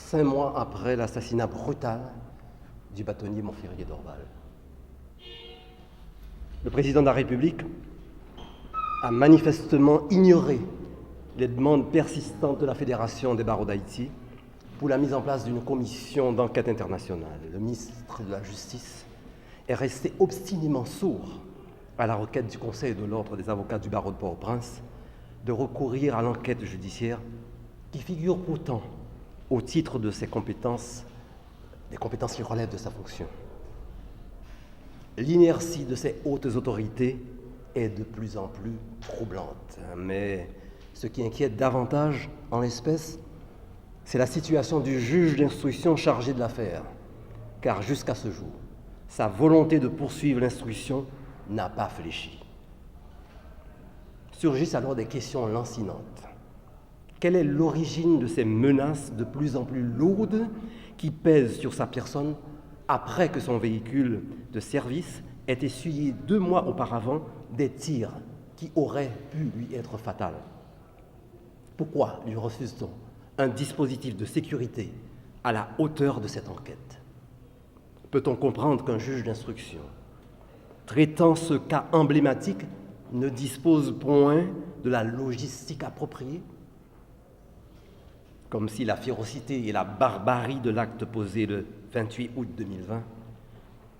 5 mois après l'assassinat brutal du bâtonnier Montferrier d'Orval. Le président de la République a manifestement ignoré les demandes persistantes de la Fédération des barreaux d'Haïti pour la mise en place d'une commission d'enquête internationale. Le ministre de la Justice est resté obstinément sourd à la requête du Conseil de l'Ordre des avocats du barreau de Port-au-Prince de recourir à l'enquête judiciaire qui figure pourtant au titre de ses compétences, des compétences qui relèvent de sa fonction. L'inertie de ces hautes autorités est de plus en plus troublante. Mais ce qui inquiète davantage en l'espèce, c'est la situation du juge d'instruction chargé de l'affaire, car jusqu'à ce jour, sa volonté de poursuivre l'instruction n'a pas fléchi. Surgissent alors des questions lancinantes. Quelle est l'origine de ces menaces de plus en plus lourdes qui pèsent sur sa personne après que son véhicule de service ait essuyé 2 mois auparavant des tirs qui auraient pu lui être fatals? Pourquoi lui refuse-t-on un dispositif de sécurité à la hauteur de cette enquête? Peut-on comprendre qu'un juge d'instruction traitant ce cas emblématique ne dispose point de la logistique appropriée? Comme si la férocité et la barbarie de l'acte posé le 28 août 2020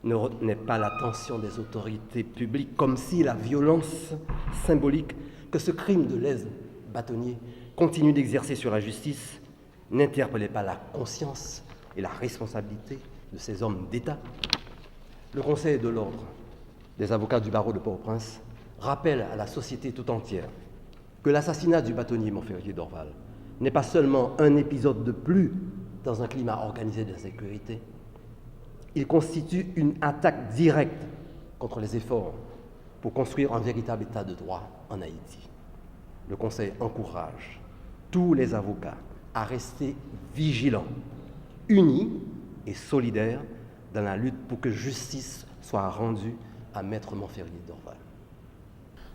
ne retenaient pas l'attention des autorités publiques, comme si la violence symbolique que ce crime de lèse bâtonnier continue d'exercer sur la justice n'interpellait pas la conscience et la responsabilité de ces hommes d'État. Le Conseil de l'Ordre des avocats du barreau de Port-au-Prince rappelle à la société tout entière que l'assassinat du bâtonnier Montferrier d'Orval n'est pas seulement un épisode de plus dans un climat organisé d'insécurité, il constitue une attaque directe contre les efforts pour construire un véritable état de droit en Haïti. Le Conseil encourage tous les avocats à rester vigilants, unis et solidaires dans la lutte pour que justice soit rendue à Maître Montferrier d'Orval.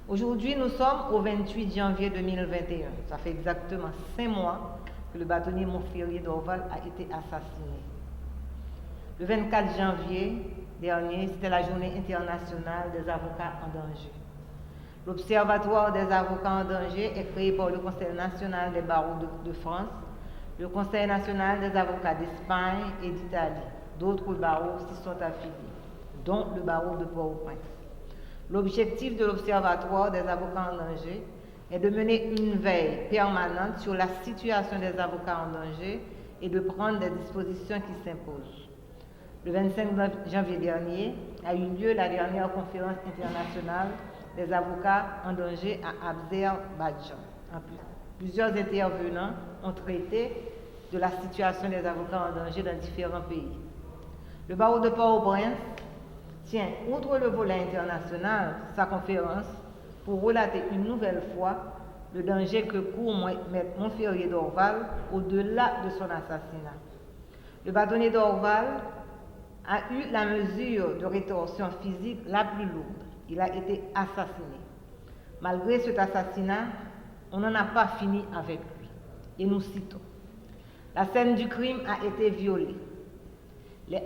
Aujourd'hui, nous sommes au 28 janvier 2021. Ça fait exactement 5 mois que le bâtonnier Montferrier d'Orval a été assassiné. Le 24 janvier dernier, c'était la journée internationale des avocats en danger. L'Observatoire des avocats en danger est créé par le Conseil national des barreaux de France, le Conseil national des avocats d'Espagne et d'Italie. D'autres barreaux s'y sont affiliés, dont le barreau de Port-au-Prince. L'objectif de l'Observatoire des avocats en danger est de mener une veille permanente sur la situation des avocats en danger et de prendre des dispositions qui s'imposent. Le 25 janvier dernier a eu lieu la dernière conférence internationale des avocats en danger à Azerbaïdjan. Plusieurs intervenants ont traité de la situation des avocats en danger dans différents pays. Le barreau de Port-au-Prince tient, outre le volet international, sa conférence pour relater une nouvelle fois le danger que court Maître Montferrier d'Orval au-delà de son assassinat. Le bâtonnier d'Orval a eu la mesure de rétorsion physique la plus lourde. Il a été assassiné. Malgré cet assassinat, on n'en a pas fini avec lui. Et nous citons: la scène du crime a été violée. Les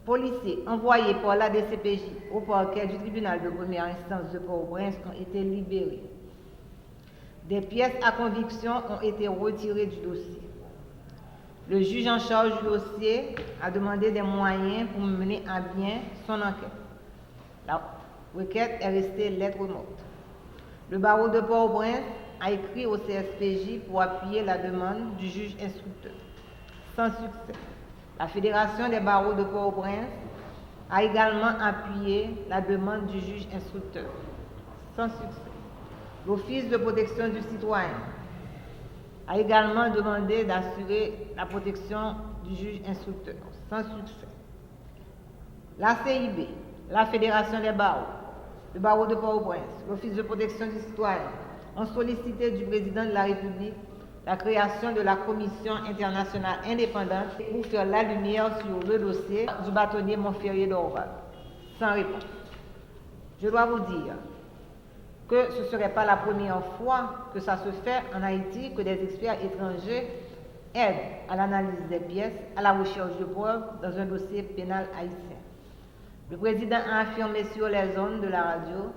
policiers envoyés par la DCPJ au parquet du tribunal de première instance de Port-au-Prince ont été libérés. Des pièces à conviction ont été retirées du dossier. Le juge en charge du dossier a demandé des moyens pour mener à bien son enquête. La requête est restée lettre morte. Le barreau de Port-au-Prince a écrit au CSPJ pour appuyer la demande du juge instructeur. Sans succès. La Fédération des barreaux de Port-au-Prince a également appuyé la demande du juge instructeur. Sans succès. L'Office de protection du citoyen a également demandé d'assurer la protection du juge instructeur. Sans succès. La CIB, la Fédération des barreaux, le barreau de Port-au-Prince, l'Office de protection du citoyen ont sollicité du président de la République la création de la commission internationale indépendante pour faire la lumière sur le dossier du bâtonnier Montferrier d'Orval. Sans réponse. Je dois vous dire que ce ne serait pas la première fois que ça se fait en Haïti, que des experts étrangers aide à l'analyse des pièces, à la recherche de preuves dans un dossier pénal haïtien. Le président a affirmé sur les zones de la radio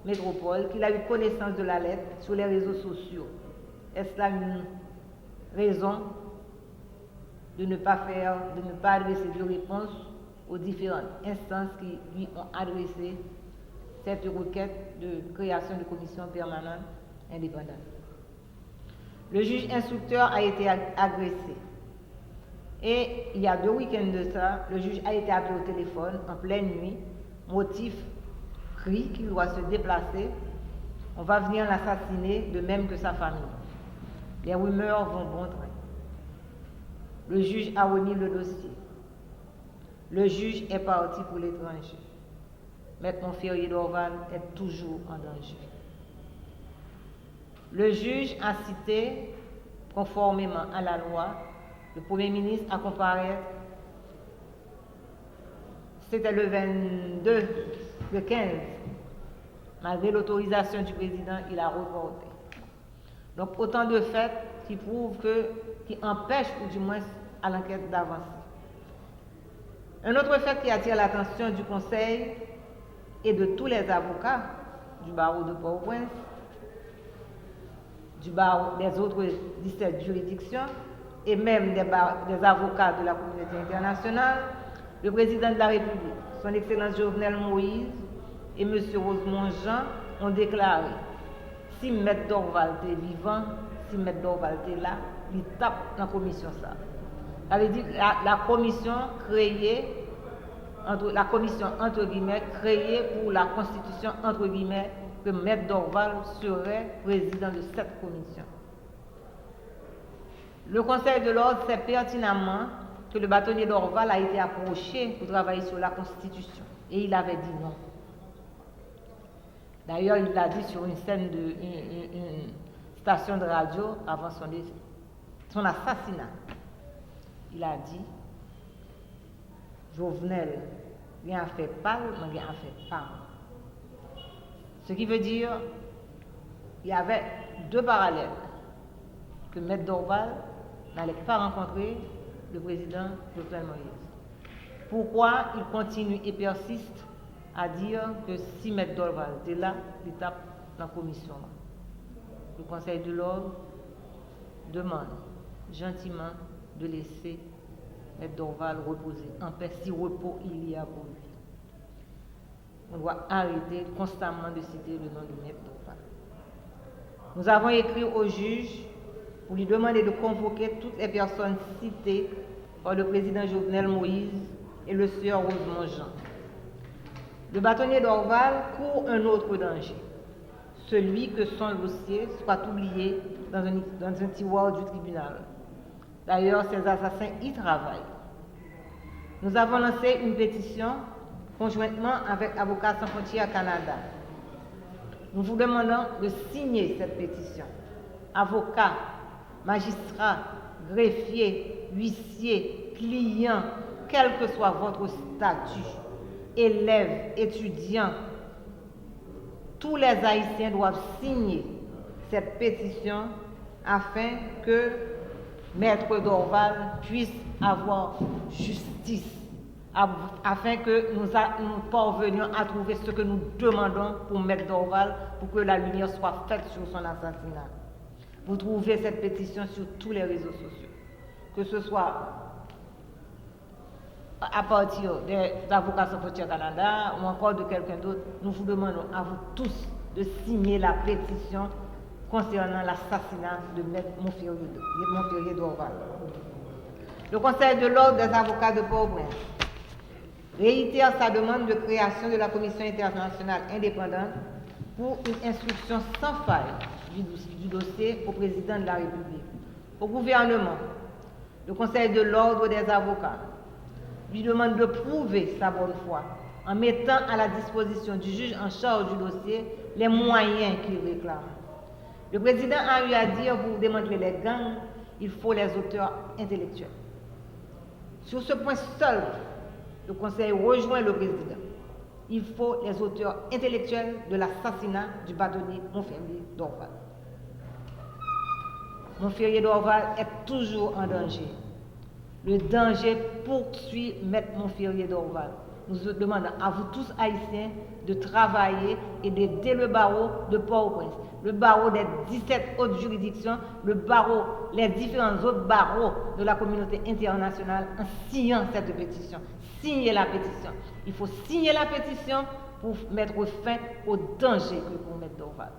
métropole qu'il a eu connaissance de la lettre sur les réseaux sociaux. Est-ce là une raison de ne pas adresser de réponse aux différentes instances qui lui ont adressé cette requête de création de commission permanente indépendante? Le juge instructeur a été agressé. Et il y a 2 week-ends de ça, le juge a été appelé au téléphone en pleine nuit, motif cri qu'il doit se déplacer. On va venir l'assassiner de même que sa famille. Les rumeurs vont bon train. Le juge a remis le dossier. Le juge est parti pour l'étranger. Maître Montferrier d'Orval est toujours en danger. Le juge a cité, conformément à la loi, le Premier ministre à comparaître. C'était le 22, le 15. Malgré l'autorisation du président, il a reporté. Donc autant de faits qui prouvent qui empêchent, ou du moins à l'enquête d'avancer. Un autre fait qui attire l'attention du Conseil et de tous les avocats du barreau de Port-au-Prince, du barreau des autres 17 juridictions et même des avocats de la communauté internationale, le président de la République, son Excellence Jovenel Moïse et M. Rosemont Jean ont déclaré: si M. Dorval est vivant, si M. Dorval est là, il tape dans la commission ça. Ça veut dire la commission créée, la commission entre guillemets créée pour la constitution entre guillemets, que M. Dorval serait président de cette commission. Le Conseil de l'ordre sait pertinemment que le bâtonnier Dorval a été approché pour travailler sur la Constitution. Et il avait dit non. D'ailleurs, il l'a dit sur une scène une station de radio avant son assassinat. Il a dit: Jovenel, il a fait pâle, mais il a fait pâle. Ce qui veut dire qu'il y avait 2 parallèles. Que M. Dorval n'allait pas rencontrer le président Jovenel Moïse. Pourquoi il continue et persiste à dire que si M. Dorval était là, il tape dans la commission? Le Conseil de l'ordre demande gentiment de laisser M. Dorval reposer en paix, si repos il y a pour lui. On doit arrêter constamment de citer le nom de M. Dorval. Nous avons écrit au juge pour lui demander de convoquer toutes les personnes citées par le président Jovenel Moïse et le sieur Rosemont Jean. Le bâtonnier d'Orval court un autre danger, celui que son dossier soit oublié dans un tiroir du tribunal. D'ailleurs, ces assassins y travaillent. Nous avons lancé une pétition conjointement avec Avocats sans frontières Canada. Nous vous demandons de signer cette pétition. Avocats, magistrats, greffiers, huissiers, clients, quel que soit votre statut, élèves, étudiants, tous les Haïtiens doivent signer cette pétition afin que Maître Dorval puisse avoir justice, afin que nous parvenions à trouver ce que nous demandons pour Maître Dorval, pour que la lumière soit faite sur son assassinat. Vous trouvez cette pétition sur tous les réseaux sociaux, que ce soit à partir des Avocats sans frontières Canada ou encore de quelqu'un d'autre. Nous vous demandons à vous tous de signer la pétition concernant l'assassinat de M. Montferrier d'Orval. Le Conseil de l'ordre des avocats de Port-au-Prince réitère sa demande de création de la commission internationale indépendante pour une instruction sans faille du dossier au président de la République. Au gouvernement, le Conseil de l'ordre des avocats lui demande de prouver sa bonne foi en mettant à la disposition du juge en charge du dossier les moyens qu'il réclame. Le président a eu à dire, pour démanteler les gangs, il faut les auteurs intellectuels. Sur ce point seul, le Conseil rejoint le président. Il faut les auteurs intellectuels de l'assassinat du bâtonnier Montferrier d'Orval. Montferrier d'Orval est toujours en danger. Le danger poursuit Maître Montferrier d'Orval. Nous demandons à vous tous haïtiens de travailler et d'aider le barreau de Port-au-Prince, le barreau des 17 autres juridictions, le barreau, les différents autres barreaux de la communauté internationale en signant cette pétition. Signez la pétition. Il faut signer la pétition pour mettre fin au danger que vous mettez d'Orval.